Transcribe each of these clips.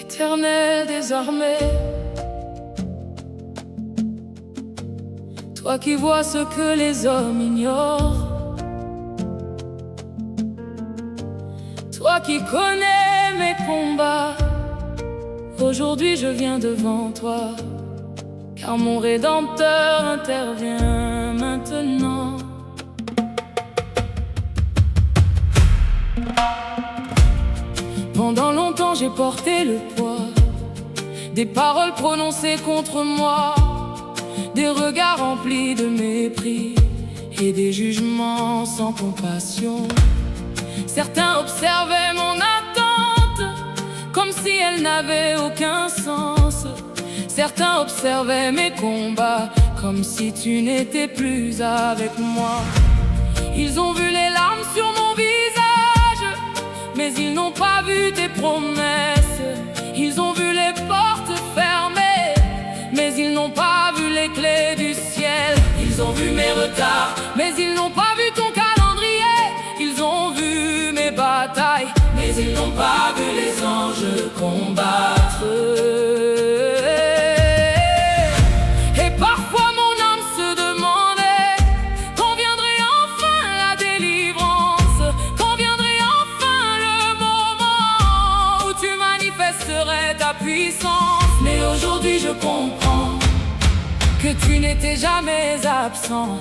Éternel désormais, toi qui vois ce que les hommes ignorent, toi qui connais mes combats, aujourd'hui je viens devant toi, car mon Rédempteur intervient maintenant. Pendant longtemps j'ai porté le poids des paroles prononcées contre moi, des regards remplis de mépris et des jugements sans compassion. Certains observaient mon attente comme si elle n'avait aucun sens. Certains observaient mes combats comme si tu n'étais plus avec moi. Ils ont vu les larmes sur mon visage, mais ils n'ont pas vu tes promesses. Ils ont vu les portes fermées, mais ils n'ont pas vu les clés du ciel. Ils ont vu mes retards, mais ils n'ont pas vu ton calendrier. Ils ont vu mes batailles, mais ils n'ont pas vu les anges combattre. Et parfois mon âme se demandait quand viendrait enfin la délivrance, quand viendrait enfin le moment où tu manifesterais ta puissance. Mais aujourd'hui je comprends que tu n'étais jamais absent.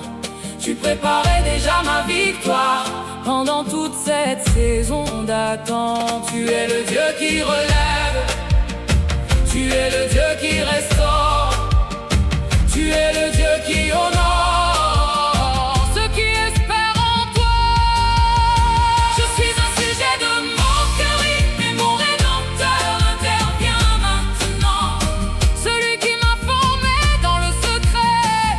Tu préparais déjà ma victoire pendant toute cette saison d'attente. Tu es le Dieu qui relève, tu es le Dieu qui restaure, tu es le Dieu qui honore ceux qui espèrent en toi. Je suis un sujet de moquerie, mais mon Rédempteur intervient maintenant. Celui qui m'a formé dans le secret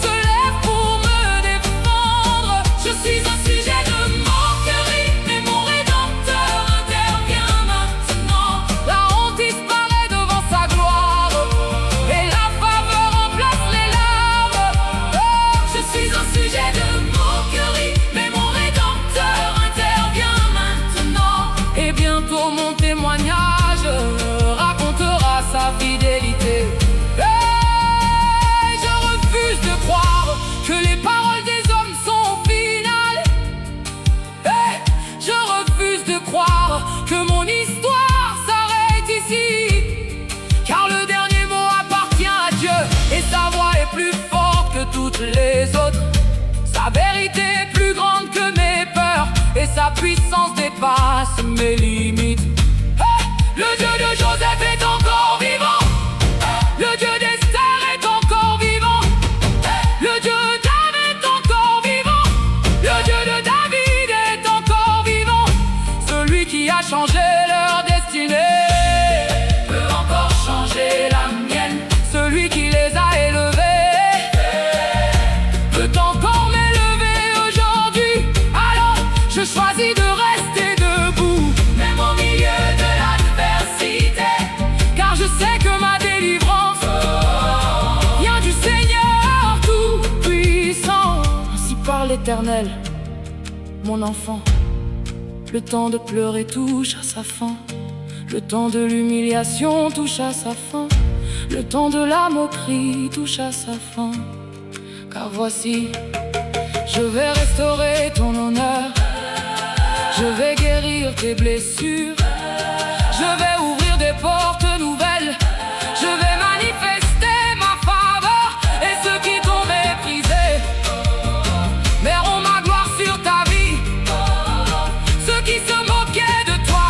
se lève pour me défendre. Je suis un sujet de moquerie, mais mon Rédempteur intervient maintenant. La honte disparaît devant sa gloire et la faveur remplace les larmes. Je suis un sujet de moquerie, mais mon Rédempteur intervient maintenant. Et bientôt mon témoignage racontera sa fidélité. Et je refuse de croire que les paroles des hommes sont finales. Et je refuse de croire que mon histoire s'arrête ici, car le dernier mot appartient à Dieu et sa voix est plus forte que toutes les autres. Sa vérité est plus grande que mes peurs et sa puissance dépasse mes limites. Le Dieu de Joseph est encore vivant, le Dieu d'Esther est encore vivant, le Dieu d'Abraham est encore vivant, le Dieu de David est encore vivant. Celui qui a changé leur destinée peut encore changer la mienne. Celui qui les a élevés peut encore m'élever aujourd'hui. Alors je choisis de rester debout, même au milieu de l'adversité, car je sais que ma délivrance vient du Seigneur Tout-Puissant. Ainsi parle l'Éternel, mon enfant. Le temps de pleurer touche à sa fin, le temps de l'humiliation touche à sa fin, le temps de la moquerie touche à sa fin. Car voici, je vais restaurer ton honneur, je vais guérir tes blessures, je vais ouvrir des portes nouvelles, je vais manifester ma faveur. Et ceux qui t'ont méprisé verront ma gloire sur ta vie. Ceux qui se moquaient de toi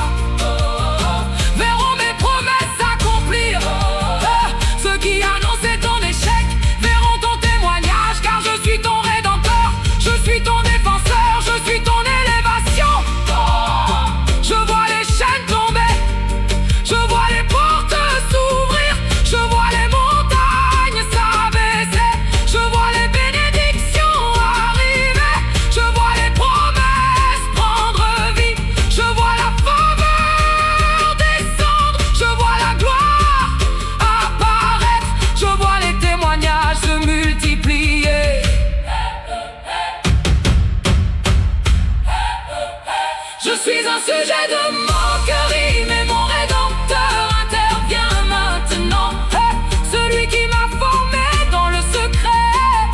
verront mes promesses s'accomplir. Ceux qui annonçaient ton échec verront ton témoignage, car je suis ton Rédempteur, je suis ton défenseur, je suis ton élévation. Je vois l'échec Je suis un sujet de moquerie, mais mon rédempteur intervient maintenant. Celui qui m'a formé dans le secret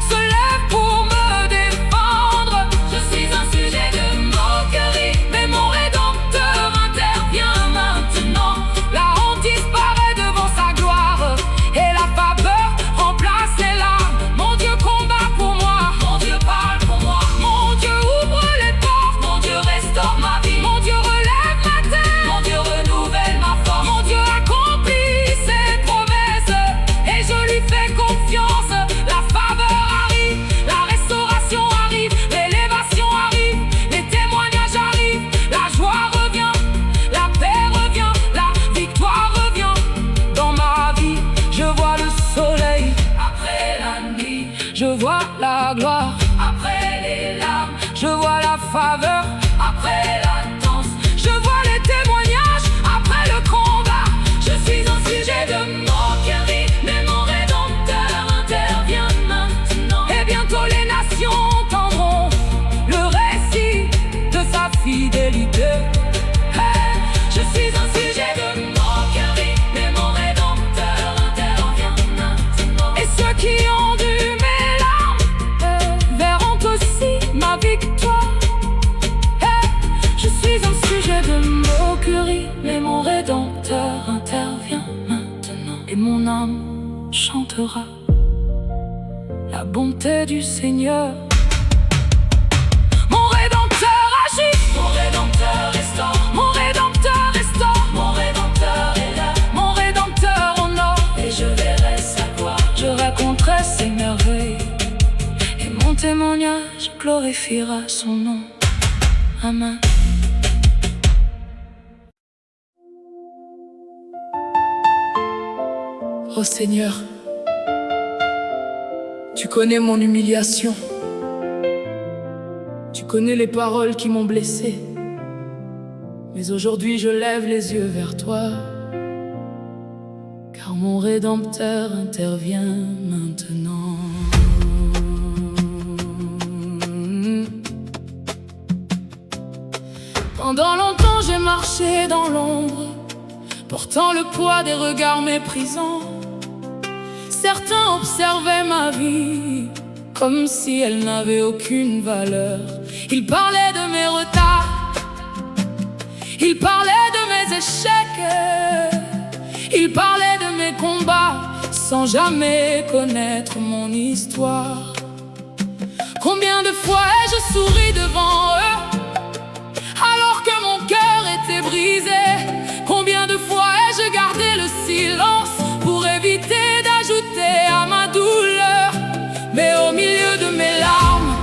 se lève pour me défendre. Je suis un sujet de moquerie, mais mon rédempteur intervient maintenant. La honte disparaît devant sa gloire et la faveur remplace les larmes. Mon Dieu combat pour moi, mon Dieu parle pour moi, mon Dieu ouvre les portes, mon Dieu restaure ma vie, mon Dieu relève ma tête, mon Dieu renouvelle ma force, mon Dieu accomplit ses promesses et je lui fais confiance. La faveur arrive, la restauration arrive, l'élévation arrive, les témoignages arrivent, la joie revient, la paix revient, la victoire revient. Dans ma vie, je vois le soleil après la nuit, je vois la gloire après les larmes, je vois la faveur après la danse, je vois les témoignages après le combat. Je suis un sujet de moquerie, mais mon rédempteur intervient maintenant. Et bientôt les nations entendront le récit de sa fidélité. Je suis un sujet de moquerie, mais mon rédempteur intervient maintenant. Et ceux qui ont dû mes larmes verront aussi ma victoire. Je suis un sujet de moquerie, mais mon rédempteur intervient maintenant. Et mon âme chantera la bonté du Seigneur. Mon rédempteur agit, mon rédempteur restaure, mon rédempteur restaure, mon rédempteur est là, mon rédempteur honore, et je verrai sa gloire. Je raconterai ses merveilles, et mon témoignage glorifiera son nom. Amen. Oh Seigneur, tu connais mon humiliation. Tu connais les paroles qui m'ont blessé. Mais aujourd'hui je lève les yeux vers toi, car mon Rédempteur intervient maintenant. Pendant longtemps j'ai marché dans l'ombre, portant le poids des regards méprisants. Certains observaient ma vie comme si elle n'avait aucune valeur. Ils parlaient de mes retards, ils parlaient de mes échecs, ils parlaient de mes combats sans jamais connaître mon histoire. Combien de fois ai-je souri devant eux alors que mon cœur était brisé? Combien de fois ai-je gardé le silence pour éviter d'ajouter à ma douleur? Mais au milieu de mes larmes,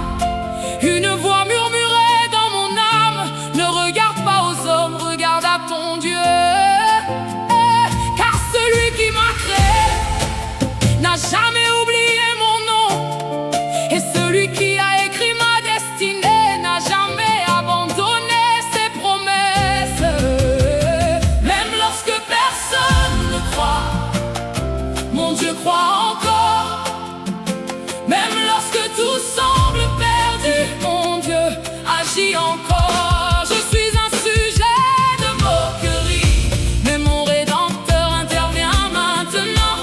une voix murmurait dans mon âme: ne regarde pas aux hommes, regarde à ton Dieu. Car celui qui m'a créé n'a jamais oublié mon nom, et celui qui a écrit ma destinée n'a jamais abandonné ses promesses. Même lorsque personne ne croit, mon Dieu croit encore. Même lorsque tout semble perdu, mon Dieu agit encore. Je suis un sujet de moquerie, mais mon Rédempteur intervient maintenant.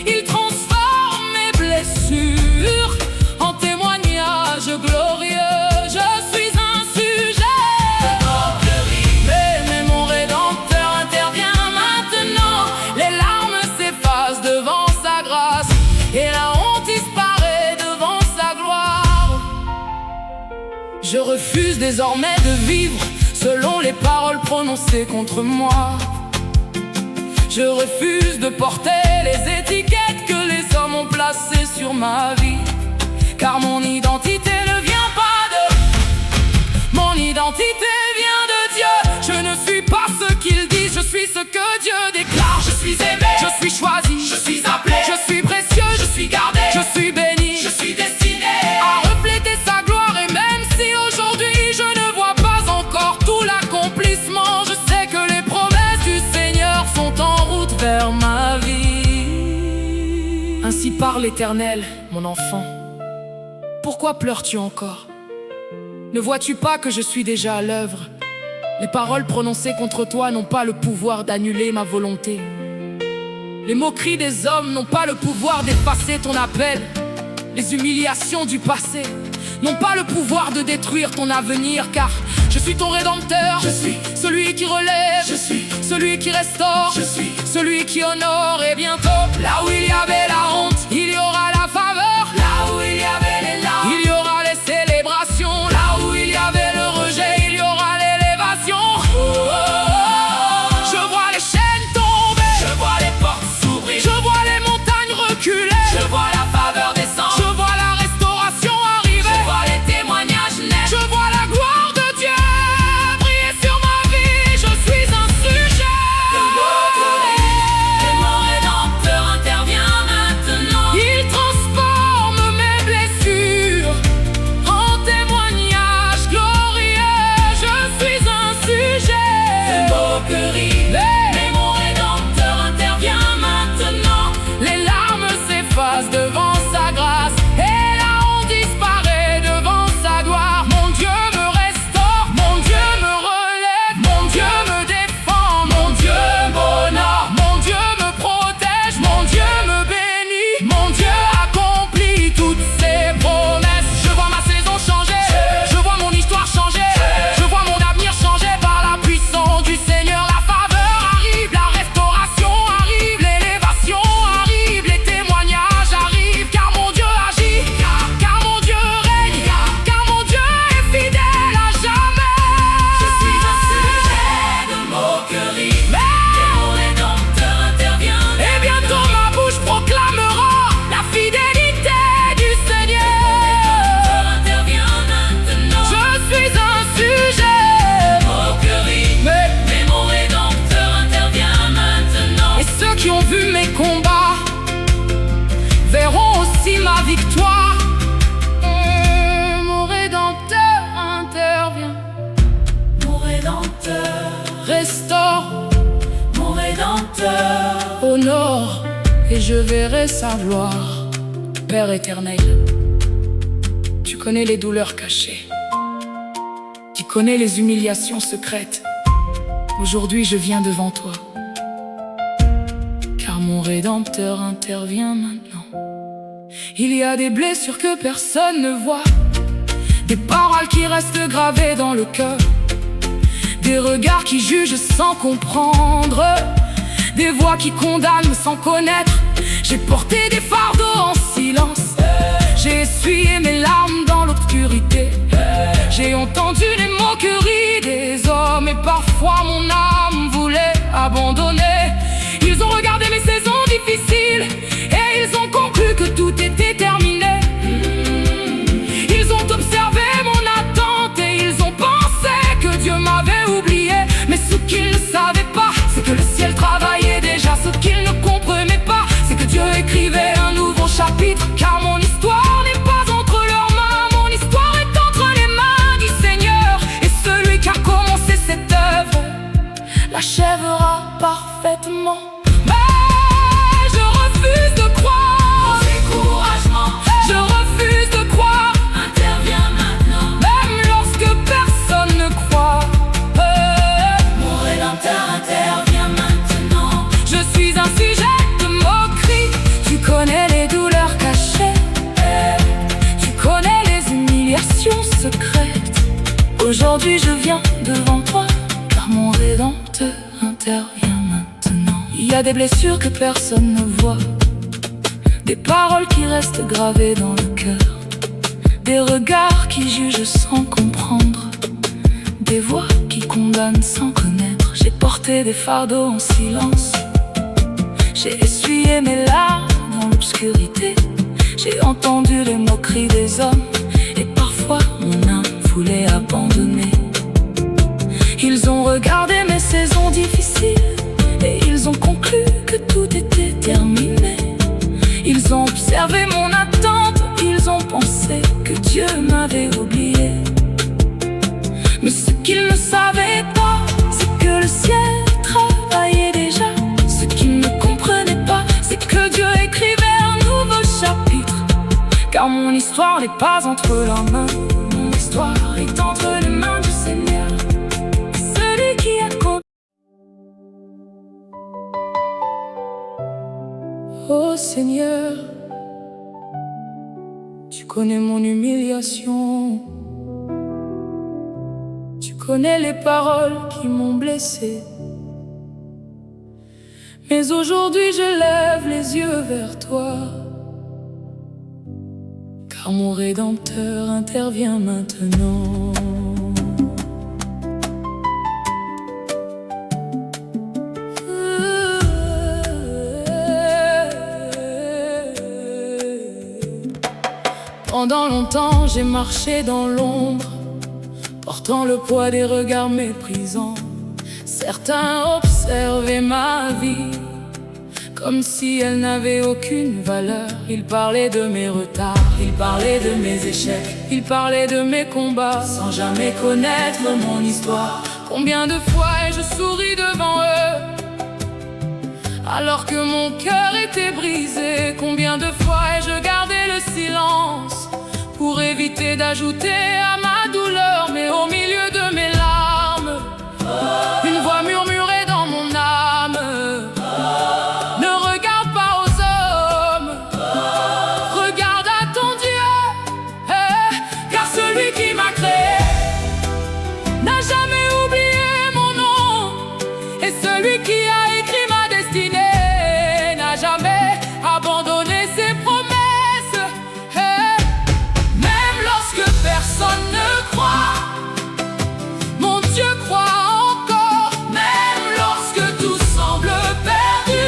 Il transforme mes blessures en témoignages glorieux. Je suis un sujet de moquerie, mais mon Rédempteur intervient maintenant. Les larmes s'effacent devant sa grâce et la honte disparaît devant sa gloire. Je refuse désormais de vivre selon les paroles prononcées contre moi. Je refuse de porter les étiquettes que les hommes ont placées sur ma vie, car mon identité ne vient pas de... Mon identité vient de Dieu. Je ne suis pas ce qu'il dit, je suis ce que Dieu déclare. Je suis aimé, je suis choisi, je suis appelé, je suis précieux, je suis gardé, je suis béni, je suis destiné à refléter sa gloire. Et même si aujourd'hui je ne vois pas encore tout l'accomplissement, je sais que les promesses du Seigneur sont en route vers ma vie. Ainsi parle l'Éternel, mon enfant. Pourquoi pleures-tu encore? Ne vois-tu pas que je suis déjà à l'œuvre? Les paroles prononcées contre toi n'ont pas le pouvoir d'annuler ma volonté. Les moqueries des hommes n'ont pas le pouvoir d'effacer ton appel. Les humiliations du passé n'ont pas le pouvoir de détruire ton avenir, car je suis ton rédempteur. Je suis celui qui relève, je suis celui qui restaure, je suis celui qui honore. Et bientôt, là où il y avait la honte, il y aura la faveur. Là où il y avait les larmes, il y aura les célébrations. Là où il y avait le rejet, il y aura l'élévation. Oh, oh, oh. Je vois les chaînes tomber, je vois les portes s'ouvrir, je vois les montagnes reculer, je vois la faveur descendre, je vois la restauration arriver, je vois les témoignages naître, je vois la gloire de Dieu briller sur ma vie. Je suis un sujet de moquerie, et mon rédempteur intervient maintenant. Il transforme mes blessures en témoignages glorieux. Je suis un sujet de moquerie, mais mon rédempteur intervient maintenant. Les larmes s'effacent devant sa grâce et la honte disparaît devant sa gloire. Mon Dieu me restaure, mon Dieu me relève, mon Dieu me défend, mon Dieu m'honore, mon Dieu me protège, mon Dieu me bénit, mon Dieu accomplit toutes ses promesses. Je vois ma saison changer, je vois mon histoire changer, je vois mon avenir changer par la puissance du Seigneur. La faveur arrive, la restauration arrive, l'élévation arrive, les témoignages arrivent, car mon Dieu agit, car mon Dieu règne, car mon Dieu est fidèle à jamais. Je suis un sujet de moquerie, mais mon rédempteur intervient. Et bientôt ma bouche proclamera la fidélité du Seigneur. Intervient maintenant. Je suis un sujet de moquerie, mais mon rédempteur intervient maintenant. Et ceux qui ont vu mes combats verront aussi ma victoire. Mon rédempteur intervient. Mon rédempteur restaure. Mon rédempteur honore, et je verrai sa gloire. Père éternel, tu connais les douleurs cachées, tu connais les humiliations secrètes. Aujourd'hui je viens devant toi, car mon rédempteur intervient maintenant. Il y a des blessures que personne ne voit, des paroles qui restent gravées dans le cœur, des regards qui jugent sans comprendre, des voix qui condamnent sans connaître. J'ai porté des fardeaux en silence, j'ai essuyé mes larmes dans l'obscurité, j'ai entendu les moqueries des hommes, et parfois mon âme voulait abandonner. Ils ont regardé mes saisons difficiles et ils ont conclu que tout était terminé. Ils ont observé mon attente et ils ont pensé que Dieu m'avait oublié. Mais ce qu'ils ne savaient pas, c'est que le ciel travaillait déjà. Ce qu'ils ne comprenaient pas, c'est que Dieu écrivait un nouveau chapitre. Car mon histoire n'est pas entre leurs mains, mon histoire est entre les mains du Seigneur. Et celui qui a commencé cette œuvre l'achèvera parfaitement. Mais je refuse de croire au découragement, je refuse de croire. Interviens maintenant, même lorsque personne ne croit. Mon rédempteur intervient maintenant. Je suis un sujet de moquerie, tu connais les douleurs cachées, tu connais les humiliations secrètes. Aujourd'hui je viens devant toi, car mon rédempteur intervient maintenant. Il y a des blessures que personne ne voit, des paroles qui restent gravées dans le cœur, des regards qui jugent sans comprendre, des voix qui condamnent sans connaître. J'ai porté des fardeaux en silence, j'ai essuyé mes larmes dans l'obscurité, j'ai entendu les moqueries des hommes, et parfois mon âme voulait abandonner. Ils ont regardé mes saisons difficiles et ils ont conclu que tout était terminé. Ils ont observé mon attente, ils ont pensé que Dieu m'avait oublié. Mais ce qu'ils ne savaient pas, c'est que le ciel travaillait déjà. Ce qu'ils ne comprenaient pas, c'est que Dieu écrivait un nouveau chapitre. Car mon histoire n'est pas entre leurs mains, mon histoire est en Seigneur, tu connais mon humiliation. Tu connais les paroles qui m'ont blessé. Mais aujourd'hui je lève les yeux vers toi, car mon Rédempteur intervient maintenant. Pendant longtemps j'ai marché dans l'ombre, portant le poids des regards méprisants. Certains observaient ma vie comme si elle n'avait aucune valeur. Ils parlaient de mes retards, ils parlaient de mes échecs, ils parlaient de mes combats, sans jamais connaître mon histoire. Combien de fois ai-je souri devant eux, alors que mon cœur était brisé? Combien de fois ai-je gardé le silence pour éviter d'ajouter à ma douleur? Mais au milieu de mes larmes, une voix murmurait dans mon âme: ne regarde pas aux hommes, regarde à ton Dieu, car celui qui m'a créé n'a jamais oublié mon nom, et celui qui a écrit ma destinée n'a jamais abandonné ses promesses. Même lorsque personne ne croit, mon Dieu croit encore. Même lorsque tout semble perdu,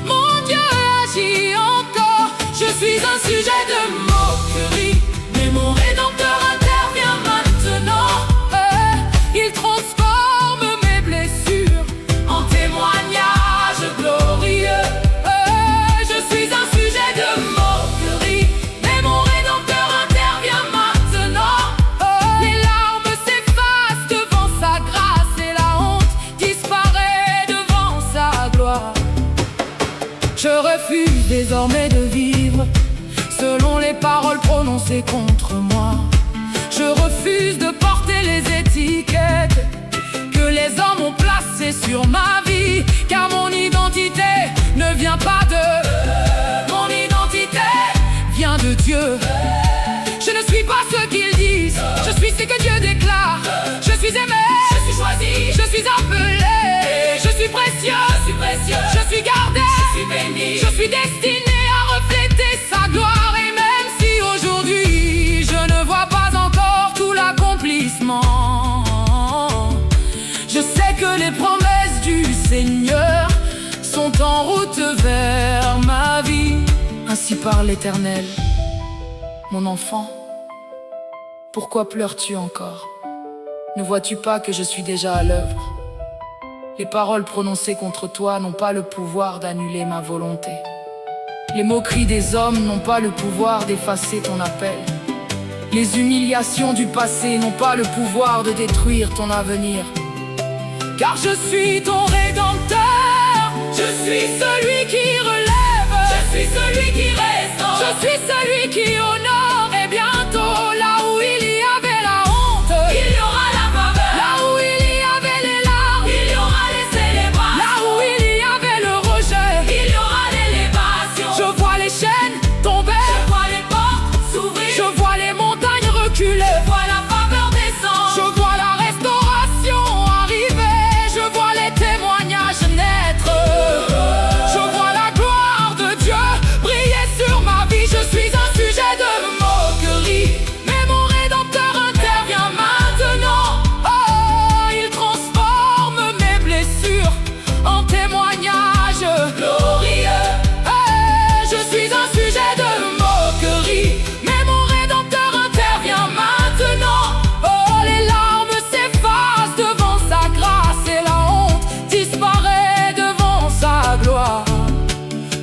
mon Dieu agit encore. Je suis un sujet de moquerie, mais mon Rédempteur intervient maintenant. Il transforme mes blessures en témoignages glorieux. Je suis un sujet de moquerie, mais mon Rédempteur intervient maintenant. Les larmes s'effacent devant sa grâce et la honte disparaît devant sa gloire. Je refuse désormais de vivre selon les paroles prononcées contre moi. Je refuse de porter les étiquettes que les hommes ont placées sur ma vie, car mon identité ne vient pas de... Mon identité vient de Dieu. Je ne suis pas ce qu'ils disent, je suis ce que Dieu déclare. Je suis aimé, je suis choisi, je suis appelé, je suis précieux, je suis gardé, je suis béni, je suis destiné à refléter sa gloire. Et même si aujourd'hui je ne vois pas encore tout l'accomplissement, je sais que les promesses du Seigneur sont en route vers ma vie. Ainsi parle l'Éternel. Mon enfant, pourquoi pleures-tu encore? Ne vois-tu pas que je suis déjà à l'œuvre? Les paroles prononcées contre toi n'ont pas le pouvoir d'annuler ma volonté. Les moqueries des hommes n'ont pas le pouvoir d'effacer ton appel. Les humiliations du passé n'ont pas le pouvoir de détruire ton avenir. Car je suis ton Rédempteur, je suis celui qui relève, je suis celui qui restaure, je suis celui qui honore. Et bientôt, là où il y avait la honte, il y aura la faveur. Là où il y avait les larmes, il y aura les célébrations. Là où il y avait le rejet, il y aura l'élévation. Je vois les chaînes tomber, je vois les portes s'ouvrir, je vois les montagnes reculer, je vois la faveur descendre, je vois la restauration arriver, je vois les témoignages naître, je vois la gloire de Dieu briller sur ma vie. Je suis un sujet de moquerie, mais mon Rédempteur intervient maintenant. Oh, il transforme mes blessures en témoignages glorieux. Je suis un sujet de moquerie, mais mon Rédempteur intervient maintenant. Oh, les larmes s'effacent devant sa grâce et la honte disparaît devant sa gloire.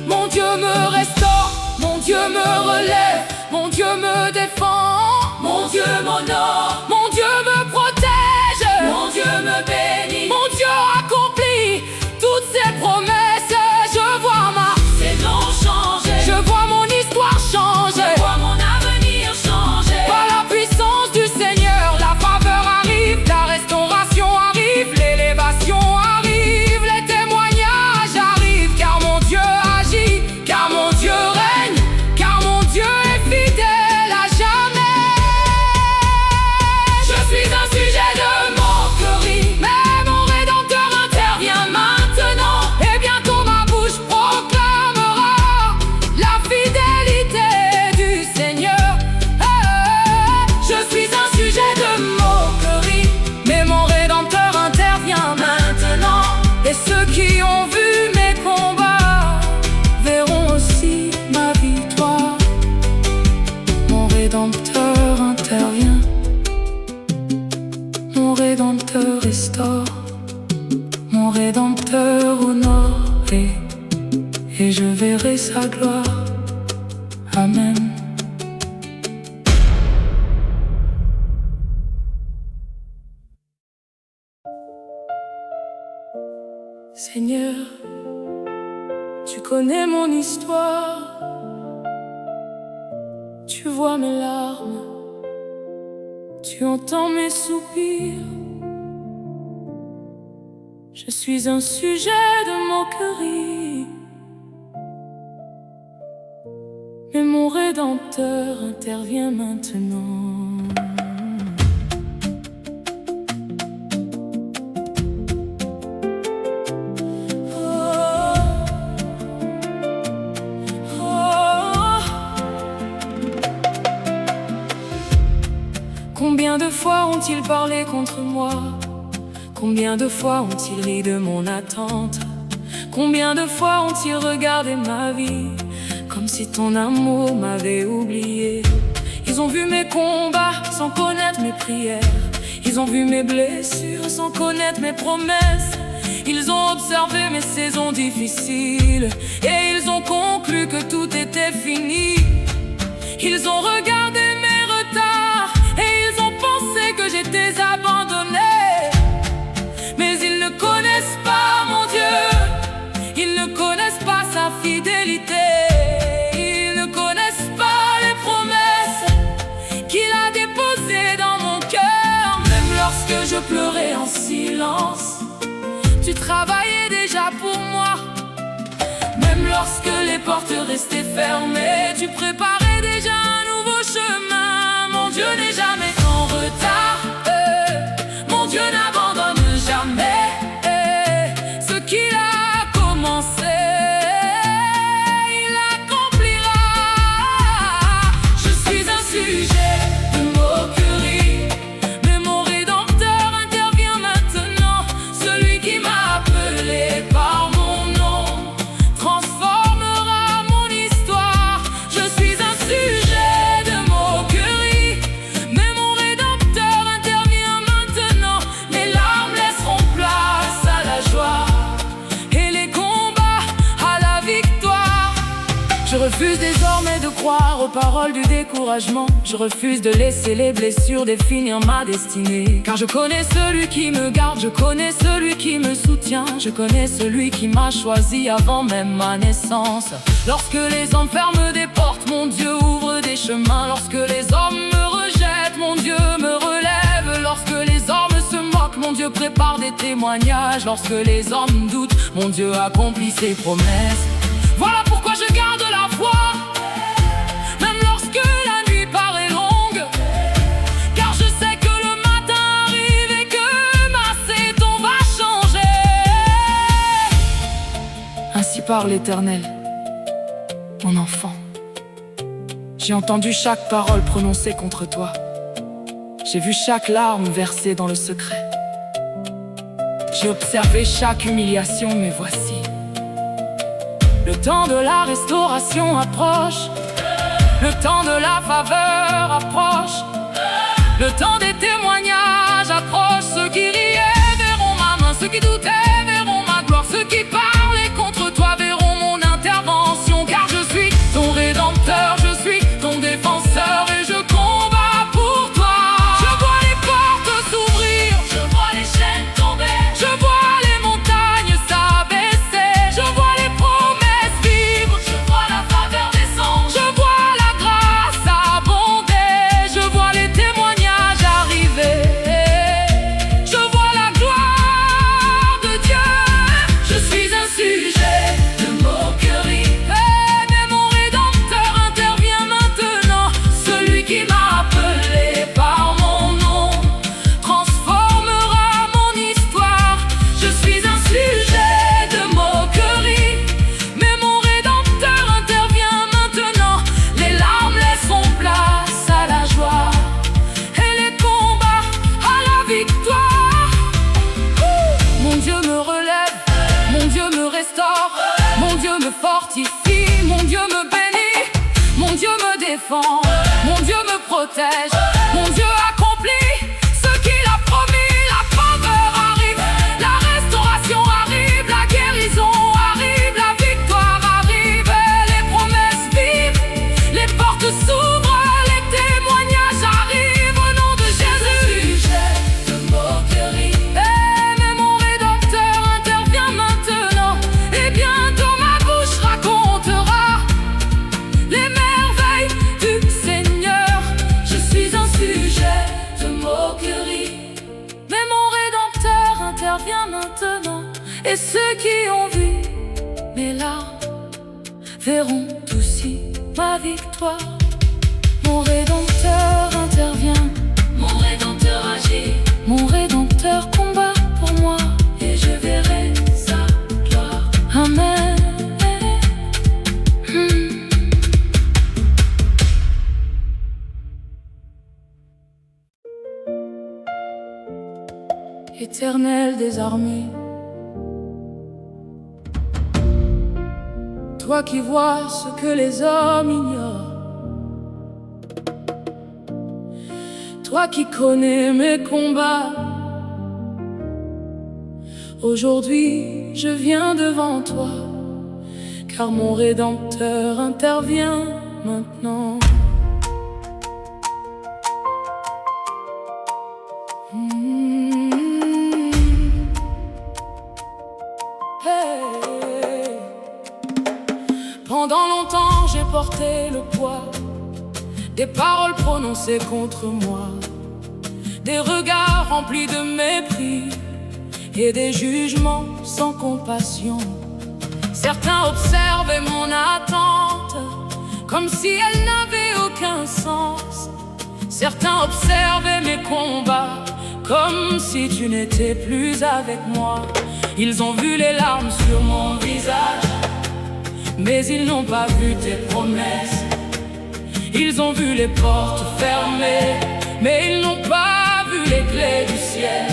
Mon Dieu me restaure, mon Dieu me relève, mon Dieu me défend, mon Dieu m'honore, mon Dieu me protège, mon Dieu me bénit, mon Dieu accomplit toutes ses promesses. Je vois ma saison changer, je vois mon histoire changer, je vois mon avenir changer. Par la puissance du Seigneur, la faveur arrive, la restauration arrive, l'élévation arrive, les témoignages arrivent, car mon Dieu agit, car ta gloire. Amen. Seigneur, tu connais mon histoire, tu vois mes larmes, tu entends mes soupirs. Je suis un sujet de moquerie, mais mon Rédempteur intervient maintenant. Combien de fois ont-ils parlé contre moi? Combien de fois ont-ils ri de mon attente? Combien de fois ont-ils regardé ma vie comme si ton amour m'avait oublié? Ils ont vu mes combats sans connaître mes prières. Ils ont vu mes blessures sans connaître mes promesses. Ils ont observé mes saisons difficiles et ils ont conclu que tout était fini. Ils ont regardé mes retards et ils ont pensé que j'étais abandonné. Mais ils ne connaissent pas mon Dieu, ils ne connaissent pas sa fidélité, ils ne connaissent pas les promesses qu'il a déposées dans mon cœur. Même lorsque je pleurais en silence, tu travaillais déjà pour moi. Même lorsque les portes restaient fermées, tu préparais déjà un nouveau chemin. Mon Dieu n'est jamais en retard, mon Dieu n'abandonne jamais ce qu'il a commencé, il l'accomplira. Je suis un sujet de moquerie, mais mon Rédempteur intervient maintenant. Celui qui m'a appelé par mon nom transformera mon histoire. Je suis un sujet de moquerie, mais mon Rédempteur intervient maintenant. Les larmes laisseront place à la joie et les combats à la victoire. Je refuse désormais de croire aux paroles du découragement. Je refuse de laisser les blessures définir ma destinée. Car je connais celui qui me garde, je connais celui qui me soutient. Je connais celui qui m'a choisi avant même ma naissance. Lorsque les hommes ferment des portes, mon Dieu ouvre des chemins. Lorsque les hommes me rejettent, mon Dieu me relève. Lorsque les hommes se moquent, mon Dieu prépare des témoignages. Lorsque les hommes doutent, mon Dieu accomplit ses promesses. Voilà pourquoi je garde la foi, même lorsque la nuit paraît longue. Car je sais que le matin arrive et que ma saison va changer. Ainsi parle l'Éternel, mon enfant. J'ai entendu chaque parole prononcée contre toi. J'ai vu chaque larme versée dans le secret. J'ai observé chaque humiliation, mais voici, le temps de la restauration approche. Le temps de la faveur approche. Le temps des témoignages approche. Ceux qui riaient verront ma main, ceux qui doutaient verront ma gloire. Ceux qui parlaient contre toi verront mon intervention. Car je suis ton Rédempteur, je suis ton défenseur et je combats pour toi. Je vois les portes s'ouvrir, je vois les chaînes tomber, je vois les montagnes s'abaisser, je vois les promesses vivre, je vois la faveur descendre, je vois la grâce abonder, je vois les témoignages arriver, je vois la gloire de Dieu. Je suis un sujet de moquerie, mais mon Rédempteur intervient maintenant. Celui qui m'a appelé par mon nom transformera mon histoire. Je suis un sujet de moquerie, mais mon Rédempteur intervient maintenant. Les larmes laisseront place à la joie et les combats à la victoire. Mon Dieu me relève, mon Dieu me restaure, mon Dieu me fortifie, mon Dieu me bénit, mon Dieu me défend, mon Dieu me protège, mon Dieu accomplit ce qu'il a promis. La faveur arrive, la restauration arrive, la guérison arrive, la victoire arrive, et les Et ceux qui ont vu mes larmes verront aussi ma victoire. Mon Rédempteur intervient, Mon Rédempteur agit, mon Rédempteur combat pour moi, et je verrai sa gloire. Amen. Éternel des armées, toi qui vois ce que les hommes ignorent, toi qui connais mes combats, aujourd'hui je viens devant toi, car mon Rédempteur intervient maintenant. Hey. Pendant longtemps j'ai porté le poids des paroles prononcées contre moi, des regards remplis de mépris et des jugements sans compassion. Certains observaient mon attente comme si elle n'avait aucun sens. Certains observaient mes combats comme si tu n'étais plus avec moi. Ils ont vu les larmes sur mon visage, mais ils n'ont pas vu tes promesses. Ils ont vu les portes fermées, mais ils n'ont pas vu les clés du ciel.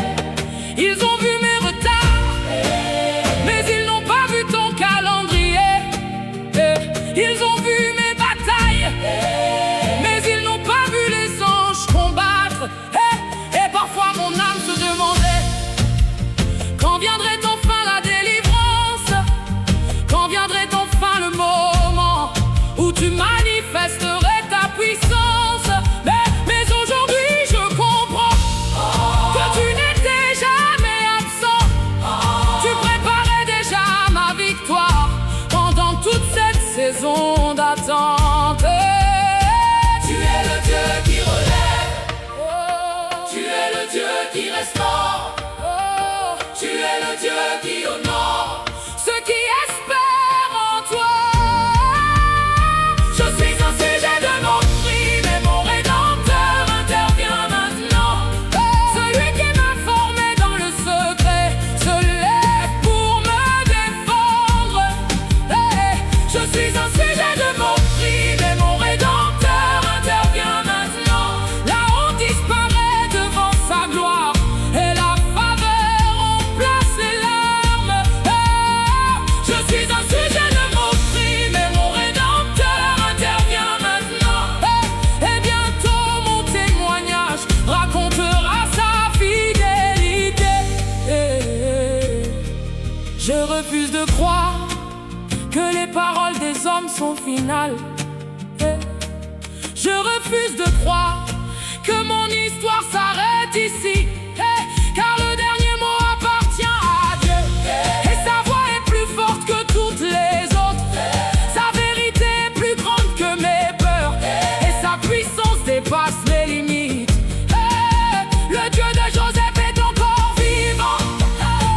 Ils ont vu mes retards, mais ils n'ont pas vu ton calendrier. Ils ont vu mes batailles, mais ils n'ont pas vu les anges combattre. Et parfois mon âme se demandait: quand viendrait enfin la délivrance? Quand viendrait enfin le moment où tu manifesterais ta puissance? Mais aujourd'hui je comprends que tu n'étais jamais absent. Tu préparais déjà ma victoire pendant toute cette saison d'attente. Tu es le Dieu qui relève, tu es le Dieu qui restaure, tu es le Dieu qui honore Ceux qui espèrent en toi. Je suis un sujet de mon cri, mais mon Rédempteur intervient maintenant. Celui qui m'a formé dans le secret se lève pour me défendre. Je suis un sujet de mon cri, mais mon Rédempteur intervient maintenant. La honte disparaît devant sa gloire et la faveur remplace les larmes. Je suis un sujet de mon cri, mais mon Rédempteur intervient maintenant. Et bientôt mon témoignage racontera sa fidélité. Je refuse de croire que les paroles des hommes sont finales. Je refuse de croire que mon histoire s'arrête ici. Car le dernier mot appartient à Dieu. Et sa voix est plus forte que toutes les autres. Sa vérité est plus grande que mes peurs. Et sa puissance dépasse mes limites. Le Dieu de Joseph est encore vivant.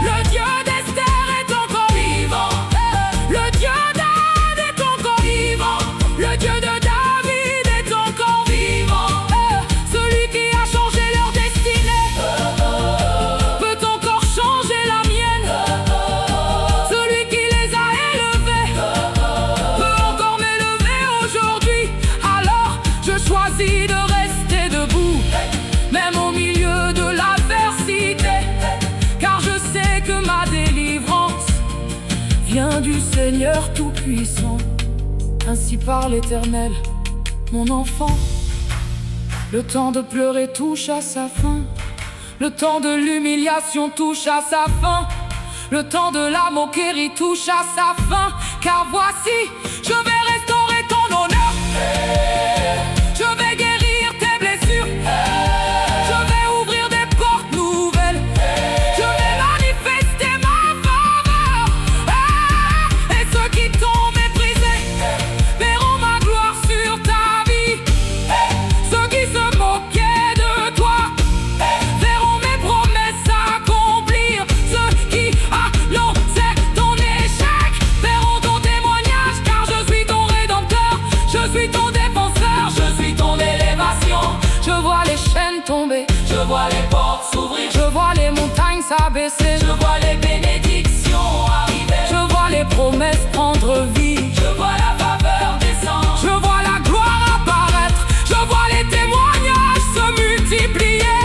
Le Dieu d'Esther est encore vivant. Le Dieu d'Anne est encore vivant. Le Dieu de David est encore vivant. Celui qui a changé leur destinée peut encore changer la mienne. Celui qui les a élevés peut encore m'élever aujourd'hui. Alors je choisis de rester debout, même au milieu de l'adversité, car je sais que ma délivrance vient du Seigneur Tout-Puissant. Ainsi parle l'Éternel, mon enfant. Le temps de pleurer touche à sa fin. Le temps de l'humiliation touche à sa fin. Le temps de la moquerie touche à sa fin. Car voici, je vais restaurer ton honneur. Je vais guérir tes blessures. Je vais ouvrir des portes nouvelles. Je vais manifester ma faveur. Et ceux qui t'ont méprisé verront ma gloire sur ta vie. Ceux qui se moquaient de toi verront mes promesses s'accomplir. Ceux qui annonçaient tomber. Je vois les portes s'ouvrir, Je vois les montagnes s'abaisser. je vois les bénédictions arriver, Je vois les promesses prendre vie. je vois la faveur descendre, Je vois la gloire apparaître. Je vois les témoignages se multiplier.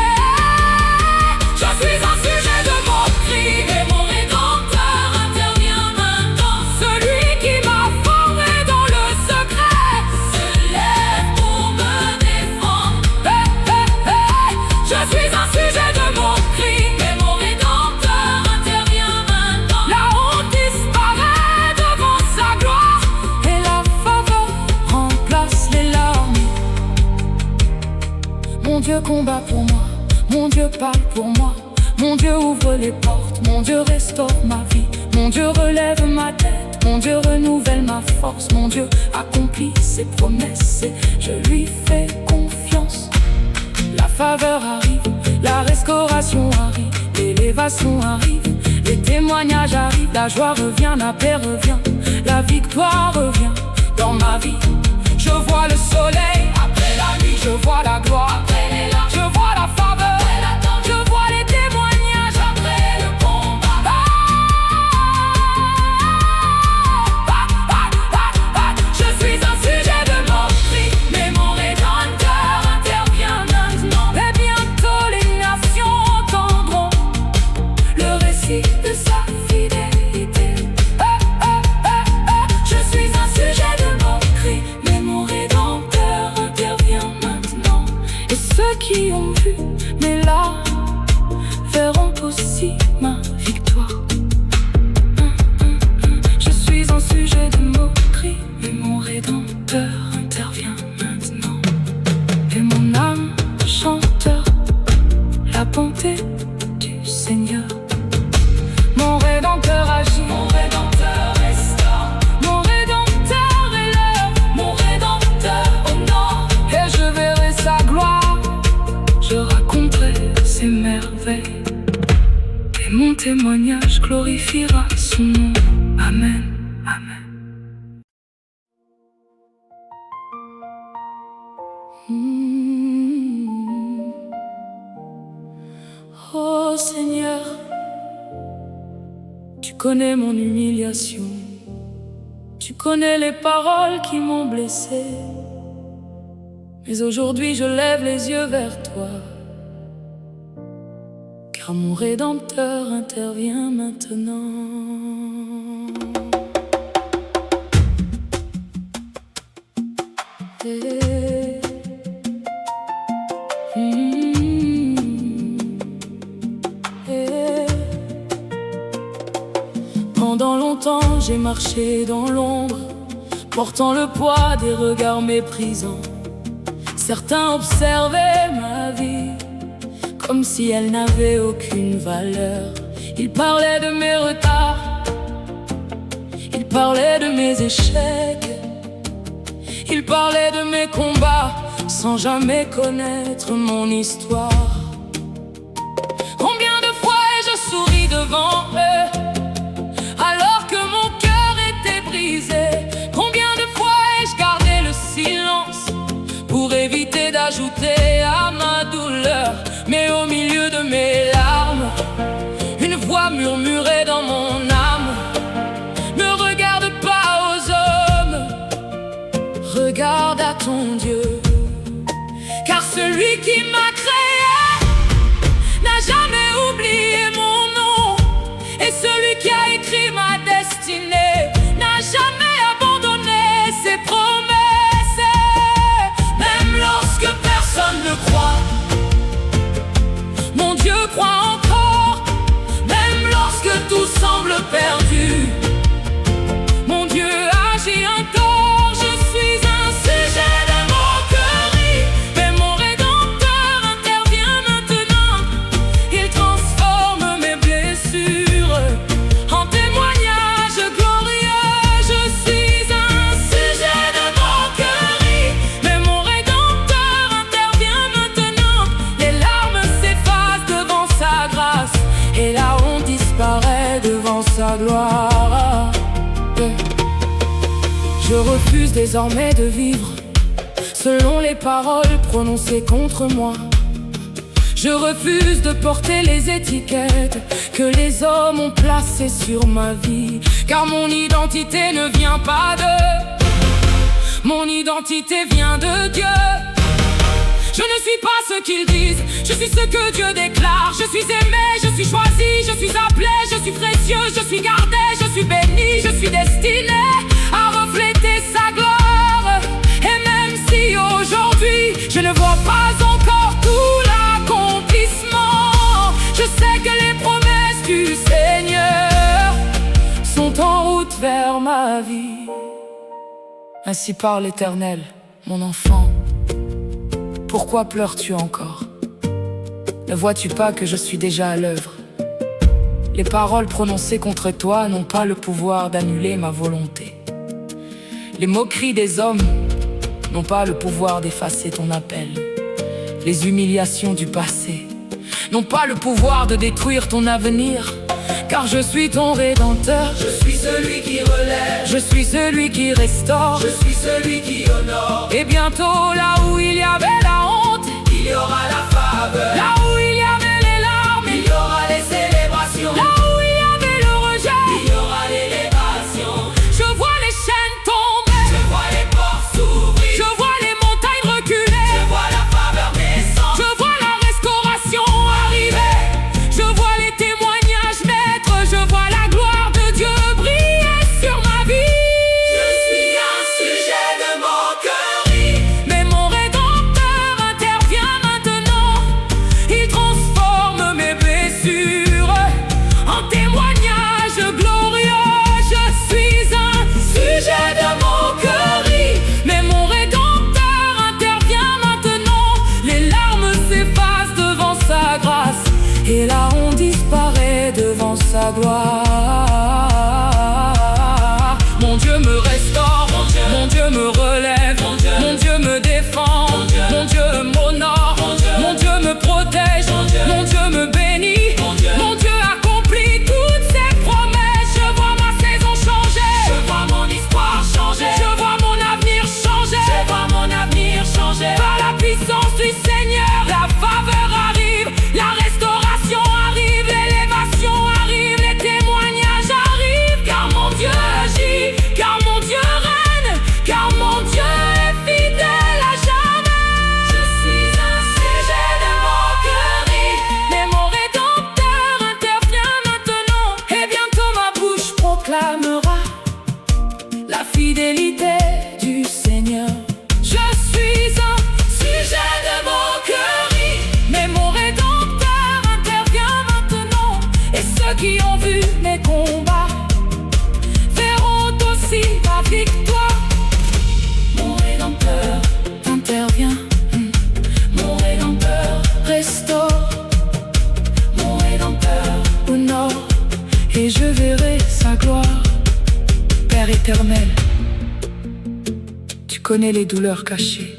Je suis un sujet de moquerie, et mon Rédempteur intervient maintenant. celui qui m'a formé dans le secret Se lève pour me défendre, Je suis un sujet de moquerie. et mon Rédempteur intervient maintenant. La honte disparaît devant sa gloire et la faveur remplace les larmes. Mon Dieu combat pour moi, mon Dieu parle pour moi. Mon Dieu ouvre les portes, mon Dieu restaure ma vie. Mon Dieu relève ma tête, mon Dieu renouvelle ma force. Mon Dieu accomplit ses promesses et je lui fais confiance. La faveur arrive, la restauration arrive, l'élévation arrive, les témoignages arrivent, la joie revient, la paix revient, la victoire revient dans ma vie. Je vois le soleil Après la nuit, je vois la gloire, après les larmes, je vois la faveur, après l'attente, je vois les témoignages. après le combat. Je suis un sujet de moquerie, Mais mon Rédempteur intervient maintenant. et bientôt les nations entendront Le récit de sa fidélité. Je suis un sujet de Moquerie, mais mon Rédempteur intervient maintenant. Et ceux qui ont vu mes larmes verront aussi ma victoire. Je suis un sujet de moquerie, Mais mon Rédempteur intervient maintenant. Et mon âme chanteur la bonté du Seigneur. Mon Rédempteur agit, Mon Rédempteur restaure, mon Rédempteur est l'heure. mon Rédempteur honore. Et je verrai sa gloire, je raconterai ses merveilles. Et mon témoignage glorifiera son nom. Amen, amen. Oh Seigneur, tu connais mon humiliation. Tu connais les paroles qui m'ont blessé. Mais aujourd'hui je lève les yeux vers toi, car mon Rédempteur intervient maintenant. Eh, eh. Pendant longtemps j'ai marché dans l'ombre, portant le poids des regards méprisants. Certains observaient ma vie comme si elle n'avait aucune valeur. Ils parlaient de mes retards, ils parlaient de mes échecs, ils parlaient de mes combats sans jamais connaître mon histoire. Combien de fois ai-je souri devant eux alors que mon cœur était brisé? Combien de fois ai-je gardé le silence pour éviter d'ajouter à ma douleur? Mais au milieu de mes larmes, une voix murmurait dans mon âme: ne regarde pas aux hommes, regarde à ton Dieu. Car celui qui m'a créé n'a jamais oublié mon nom, et celui qui a écrit ma destinée n'a jamais abandonné ses promesses. Même lorsque personne ne croit, mon Dieu croit encore. Même lorsque tout semble perdu, mon Dieu agit encore. Je suis un sujet de moquerie, mais mon Rédempteur intervient maintenant. Il transforme mes blessures en témoignages glorieux. Je suis un sujet de moquerie, mais mon Rédempteur intervient maintenant. Les larmes s'effacent devant sa grâce et la honte disparaît devant sa gloire. Je refuse désormais de vivre selon les paroles prononcées contre moi, Je refuse de porter les étiquettes que les hommes ont placées sur ma vie, car mon identité ne vient pas d'eux. Mon identité vient de Dieu. Je ne suis pas ce qu'ils disent, je suis ce que Dieu déclare. Je suis aimé, je suis choisi, je suis appelé, je suis précieux, je suis gardé, je suis béni, je suis destiné à refléter sa gloire. Et même si aujourd'hui je ne vois pas encore tout l'accomplissement, je sais que les promesses du Seigneur sont en route vers ma vie. Ainsi parle l'Éternel, mon enfant. Pourquoi pleures-tu encore? Ne vois-tu pas que je suis déjà à l'œuvre? Les paroles prononcées contre toi n'ont pas le pouvoir d'annuler ma volonté. Les moqueries des hommes n'ont pas le pouvoir d'effacer ton appel. Les humiliations du passé n'ont pas le pouvoir de détruire ton avenir. Car je suis ton Rédempteur. Je suis celui qui relève. Je suis celui qui restaure. Je suis celui qui honore. Et bientôt là où il y avait la honte, il y aura la faveur. là où il y avait les larmes, il y aura les célébrations. là où il y avait le rejet, il y aura l'élévation. Je vois les chaînes tomber, je vois les portes s'ouvrir, je vois les montagnes reculer, je vois la faveur naissante, je vois la restauration arriver, je vois les témoignages naître, je vois la gloire de Dieu briller sur ma vie. Je suis un sujet de moquerie, mais mon Rédempteur intervient maintenant. Il transforme mes blessures en témoignages glorieux. Je suis un sujet de moquerie, mais mon Rédempteur intervient maintenant. Les larmes s'effacent devant sa grâce et la honte disparaît devant sa gloire. Mon Dieu me restaure, mon Dieu me relève, mon Dieu me défend, mon Dieu m'honore, mon Dieu me protège, mon Dieu me bénit, mon Dieu accomplit toutes ses promesses. Je vois ma saison changer, je vois mon histoire changer, je vois mon avenir changer, je vois mon avenir changer. par la puissance du Seigneur. La faveur arrive, la restauration arrive, l'élévation arrive, les témoignages arrivent, car mon Dieu agit, car mon Dieu règne, car mon Dieu est fidèle à jamais. Je suis un sujet de moquerie, Mais mon Rédempteur intervient maintenant, et bientôt ma bouche proclamera la fidélité du Seigneur. Je suis un sujet de moquerie, mais mon Rédempteur intervient maintenant. Et ceux qui ont vu mes combats verront aussi ma victoire. mon Rédempteur Intervient, mon Rédempteur, restaure, mon Rédempteur. honore, et je verrai sa gloire. Père éternel, tu connais les douleurs cachées,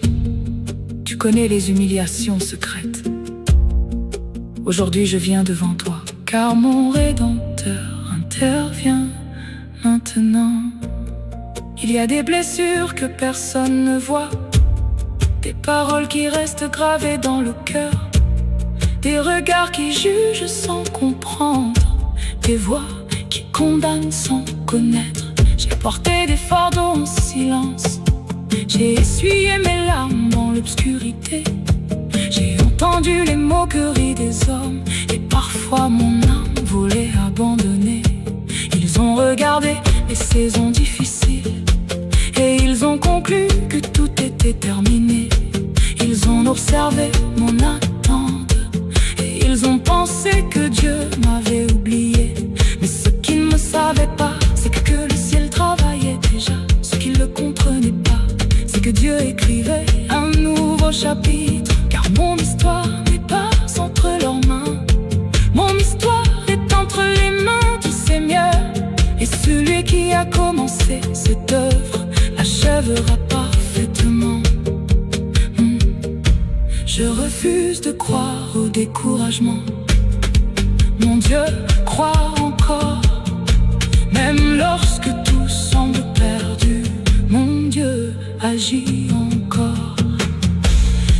tu connais les humiliations secrètes. Aujourd'hui je viens devant toi, car mon Rédempteur intervient maintenant. Il y a des blessures que personne ne voit, des paroles qui restent gravées dans le cœur, des regards qui jugent sans comprendre, des voix qui condamnent sans connaître. J'ai porté des fardeaux en silence, j'ai essuyé mes larmes dans l'obscurité. J'ai entendu les moqueries des hommes et parfois mon âme volait abandonnée. Ils ont regardé mes saisons difficiles et ils ont conclu que tout était terminé. Ils ont observé mon attente et ils ont pensé que Dieu m'avait oublié. Mais ce qu'ils ne savaient pas, c'est que le ciel travaillait déjà. Ce qu'ils ne comprenaient pas, c'est que Dieu écrivait un nouveau chapitre. Car mon histoire n'est pas entre leurs mains, mon histoire est entre les mains du Seigneur. Et celui qui a commencé cette œuvre l'achèvera parfaitement. Je refuse de croire au découragement. Mon Dieu croit encore, même lorsque tout semble perdu. Mon Dieu agit encore.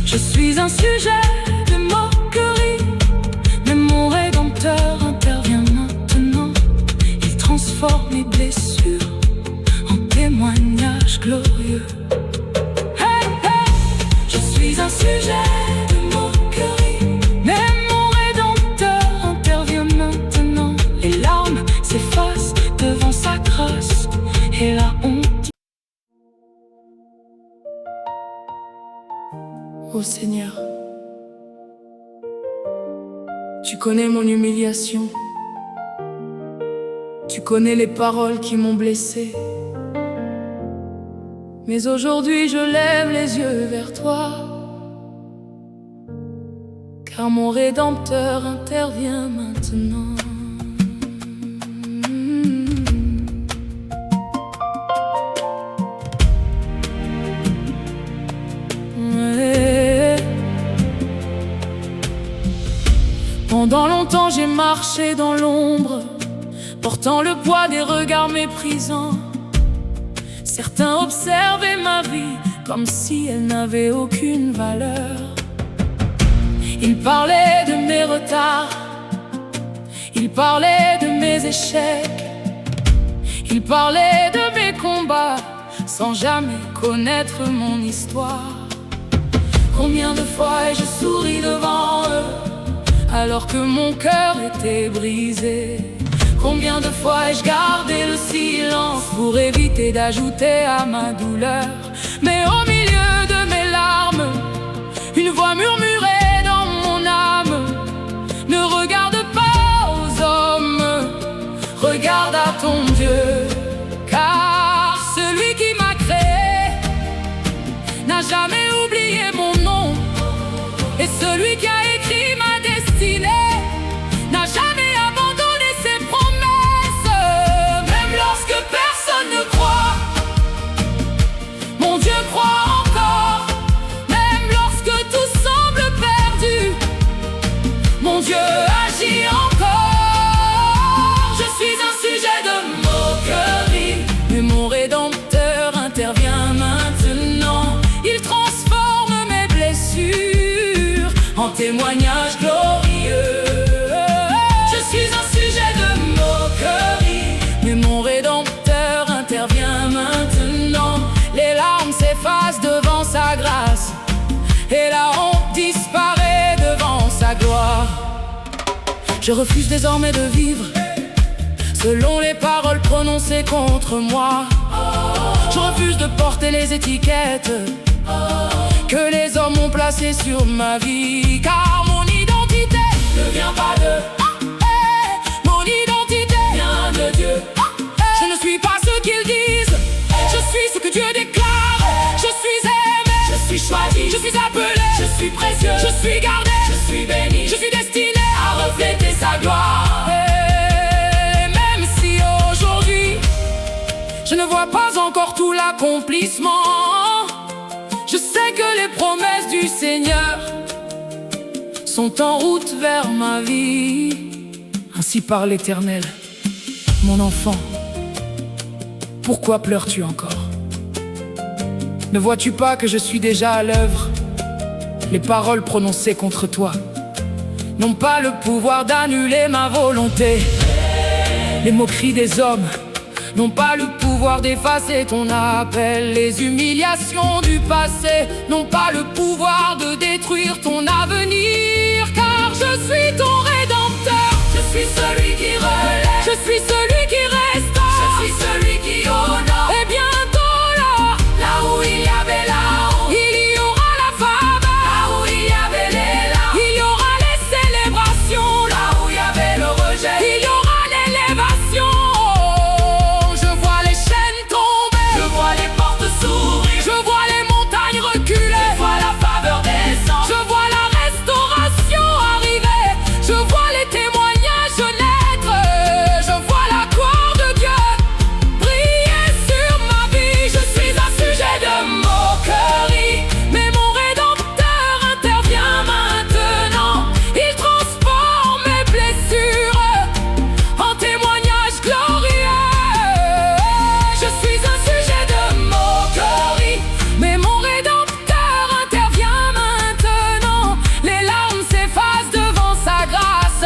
Je suis un sujet de moquerie, Tu connais mon humiliation. Tu connais les paroles qui m'ont blessé. Mais aujourd'hui je lève les yeux vers toi, car mon Rédempteur intervient maintenant. Pendant longtemps j'ai marché dans l'ombre, portant le poids des regards méprisants. Certains observaient ma vie comme si elle n'avait aucune valeur. Ils parlaient de mes retards, ils parlaient de mes échecs, ils parlaient de mes combats sans jamais connaître mon histoire. Combien de fois ai-je souri devant eux alors que mon cœur était brisé? Combien de fois ai-je gardé le silence pour éviter d'ajouter à ma douleur? Mais au milieu de mes larmes, une voix murmurait dans mon âme: ne regarde pas aux hommes, regarde à ton Dieu. Car celui qui m'a créé n'a jamais oublié mon nom, et celui qui a écrit ma destinée n'a jamais abandonné ses promesses. Même lorsque personne ne croit, mon Dieu croit encore. Même lorsque tout semble perdu, mon Dieu agit encore. Je suis un sujet de moquerie, mais mon Rédempteur intervient maintenant. Il transforme mes blessures en témoignages glorieux. Je suis un sujet de moquerie, mais mon Rédempteur intervient maintenant. Les larmes s'effacent devant sa grâce, et la honte disparaît devant sa gloire. Je refuse désormais de vivre selon les paroles prononcées contre moi. Je refuse de porter les étiquettes que les hommes ont placées sur ma vie, car mon identité ne vient pas de mon identité vient de Dieu. Je ne suis pas ce qu'ils disent, je suis ce que Dieu déclare. Je suis aimé, je suis choisi, je suis appelé, je suis précieux, je suis gardé, je suis béni, je suis destiné à refléter sa gloire. Et même si aujourd'hui je ne vois pas encore tout l'accomplissement, je sais que les promesses du Seigneur sont en route vers ma vie. Ainsi parle l'Éternel. Mon enfant, pourquoi pleures-tu encore? Ne vois-tu pas que je suis déjà à l'œuvre? Les paroles prononcées contre toi n'ont pas le pouvoir d'annuler ma volonté. Les moqueries des hommes n'ont pas le pouvoir d'effacer ton appel. Les humiliations du passé n'ont pas le pouvoir de détruire ton avenir. Car je suis ton Rédempteur, je suis celui qui relève, je suis celui qui restaure, je suis celui qui honore. Et bientôt là où il y avait la honte, il y aura la faveur. Là où il y avait les larmes, il y aura les célébrations. Là où il y avait le rejet, il y aura l'élévation. Je vois les chaînes tomber, je vois les portes s'ouvrir, je vois les montagnes reculer, je vois la faveur descendre, je vois la restauration arriver, je vois les témoignages naître, je vois la gloire de Dieu briller sur ma vie. Je suis un sujet de moquerie, mais mon Rédempteur intervient maintenant. Il transforme mes blessures en témoignages glorieux. Je suis un sujet de moquerie, mais mon Rédempteur intervient maintenant. Les larmes s'effacent devant sa grâce,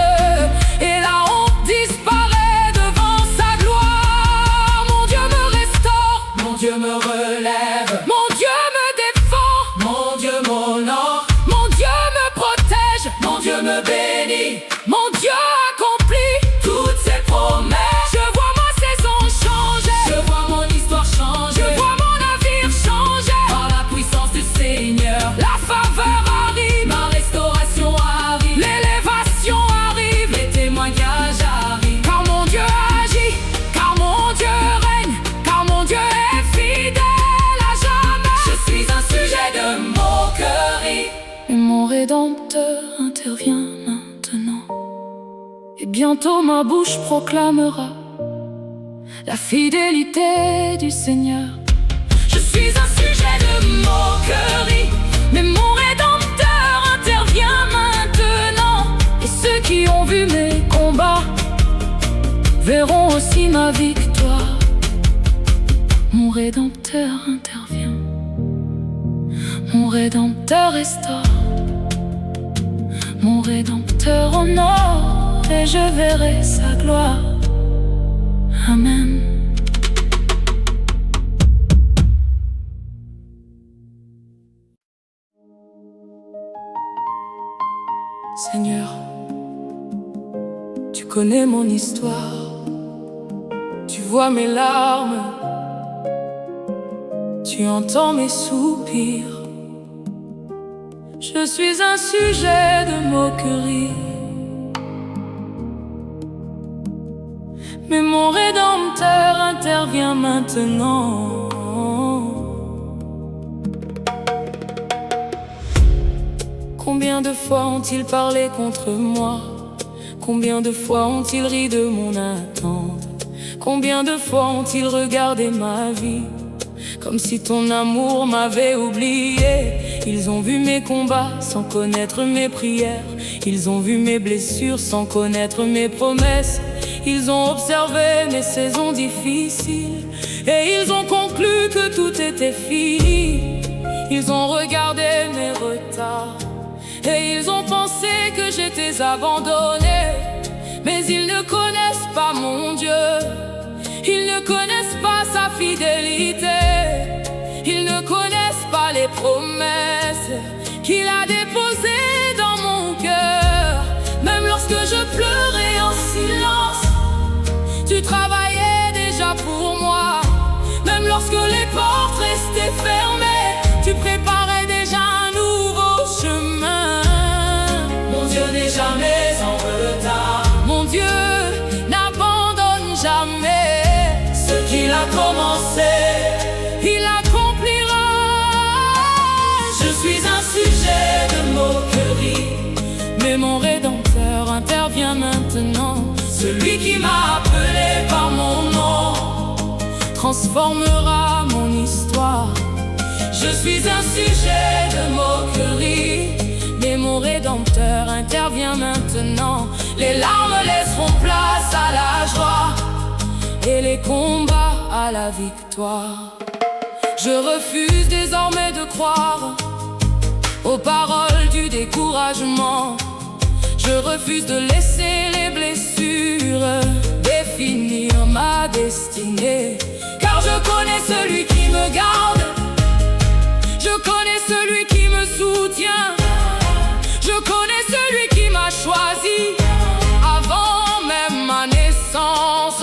et la honte disparaît devant sa gloire. Mon Dieu me restaure, mon Dieu me relève, mon Dieu me défend, mon Dieu m'honore, mon Dieu me protège, mon Dieu me bénit, mon Dieu accomplit toutes ses promesses. Je vois ma saison changer, je vois mon histoire changer, je vois mon navire changer par la puissance du Seigneur. La faveur arrive, ma restauration arrive, l'élévation arrive. intervient maintenant. Et bientôt ma bouche proclamera la fidélité du Seigneur. Je suis un sujet de moquerie, mais mon Rédempteur intervient maintenant. Et ceux qui ont vu mes combats verront aussi ma victoire. Mon Rédempteur intervient, mon Rédempteur restaure, mon Rédempteur honore, et je verrai sa gloire. Amen. Seigneur, tu connais mon histoire, tu vois mes larmes, tu entends mes soupirs. Je suis un sujet de moquerie, mais mon Rédempteur intervient maintenant. Combien de fois ont-ils parlé contre moi? Combien de fois ont-ils ri de mon attente? Combien de fois ont-ils regardé ma vie comme si ton amour m'avait oublié? Ils ont vu mes combats sans connaître mes prières. Ils ont vu mes blessures sans connaître mes promesses. Ils ont observé mes saisons difficiles et ils ont conclu que tout était fini. Ils ont regardé mes retards et ils ont pensé que j'étais abandonné. Mais ils ne connaissent pas mon Dieu, ils ne connaissent pas sa fidélité, ils ne connaissent pas les promesses qu'il a déposées dans mon cœur. Même lorsque je pleurais en silence, tu travaillais déjà pour moi. Même lorsque les portes restaient fermées, tu préparais déjà un nouveau chemin. Mon Dieu n'est jamais en retard. Mon Dieu n'abandonne jamais. Ce qu'il a commencé, il accomplira. Je suis un sujet de moquerie, mais mon Rédempteur intervient maintenant. celui qui m'a appelé par mon nom transformera mon histoire. Je suis un sujet de moquerie, mais mon Rédempteur intervient maintenant. les larmes laisseront place à la joie et les combats à la victoire. Je refuse désormais de croire aux paroles du découragement. Je refuse de laisser les blessures définir ma destinée. car je connais celui qui me garde, je connais celui qui me soutient, je connais celui qui m'a choisi avant même ma naissance.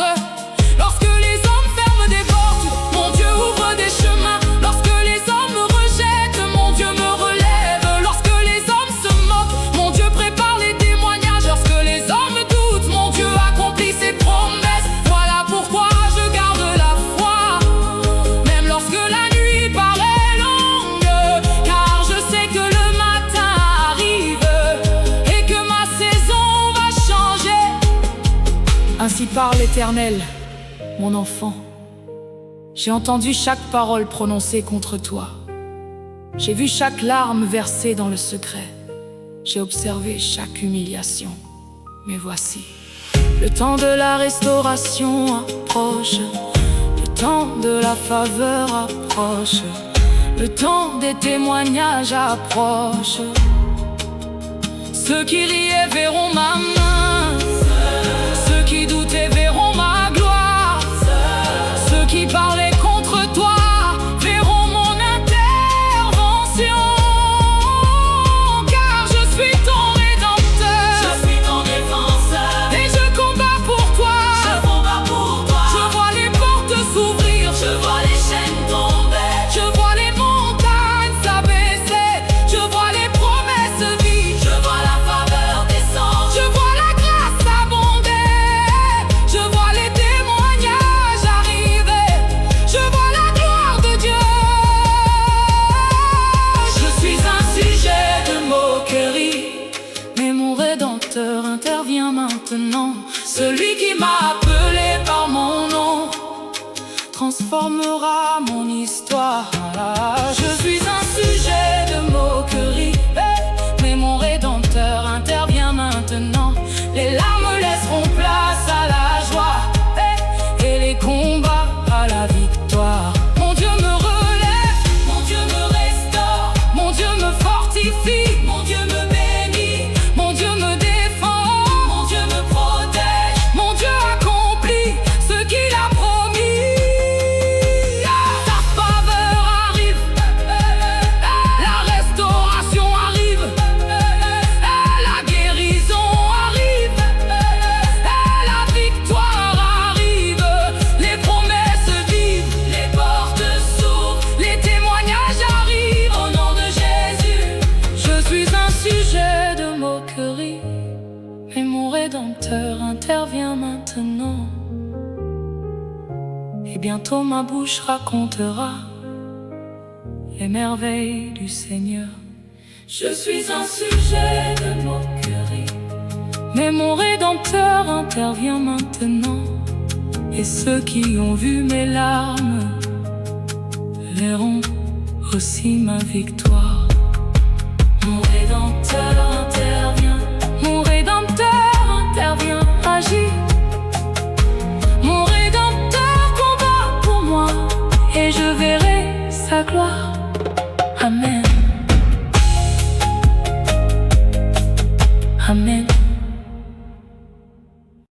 Lorsque les hommes ferment des portes, mon Dieu ouvre des chemins. Lorsque les hommes me rejettent, mon Dieu me relève. Lorsque les hommes se moquent, mon Dieu prépare les témoignages. Lorsque les hommes doutent, mon Dieu accomplit ses promesses. Voilà pourquoi je garde la foi, même lorsque la nuit paraît longue, car je sais que le matin arrive et que ma saison va changer. Ainsi parle l'Éternel, mon enfant. J'ai entendu chaque parole prononcée contre toi. J'ai vu chaque larme versée dans le secret. J'ai observé chaque humiliation. Mais voici, le temps de la restauration approche. Le temps de la faveur approche. Le temps des témoignages approche. Ceux qui riaient verront ma main. Ceux qui doutaient verront ma gloire. Ceux qui parlaient contre toi verront mon intervention. Car je suis ton Rédempteur, je suis ton défenseur, et je combats pour toi. je combats pour toi. Je vois les portes s'ouvrir, Je vois les chaînes tomber, je vois les montagnes s'abaisser, je vois les promesses vives, je vois la faveur descendre, je vois la Rédempteur intervient maintenant. Celui qui m'a appelé par mon nom transformera mon histoire. Je suis un sujet de moquerie, mais mon Rédempteur intervient maintenant. Les larmes laisseront place à la joie et les combats à la victoire. Mon Dieu me relève, mon Dieu me restaure, mon Dieu me fortifie, mon Dieu me bénit, mon Dieu me défend, mon Dieu me protège, mon Dieu accomplit ce qu'il a promis. Sa faveur arrive, la restauration arrive, la guérison arrive, la victoire arrive, les promesses vivent, les portes s'ouvrent, les témoignages arrivent au nom de Jésus. Je suis un sujet de moquerie, mais mon Rédempteur intervient maintenant. Et bientôt ma bouche racontera les merveilles du Seigneur. Je suis un sujet de moquerie, mais mon Rédempteur intervient maintenant. Et ceux qui ont vu mes larmes verront aussi ma victoire.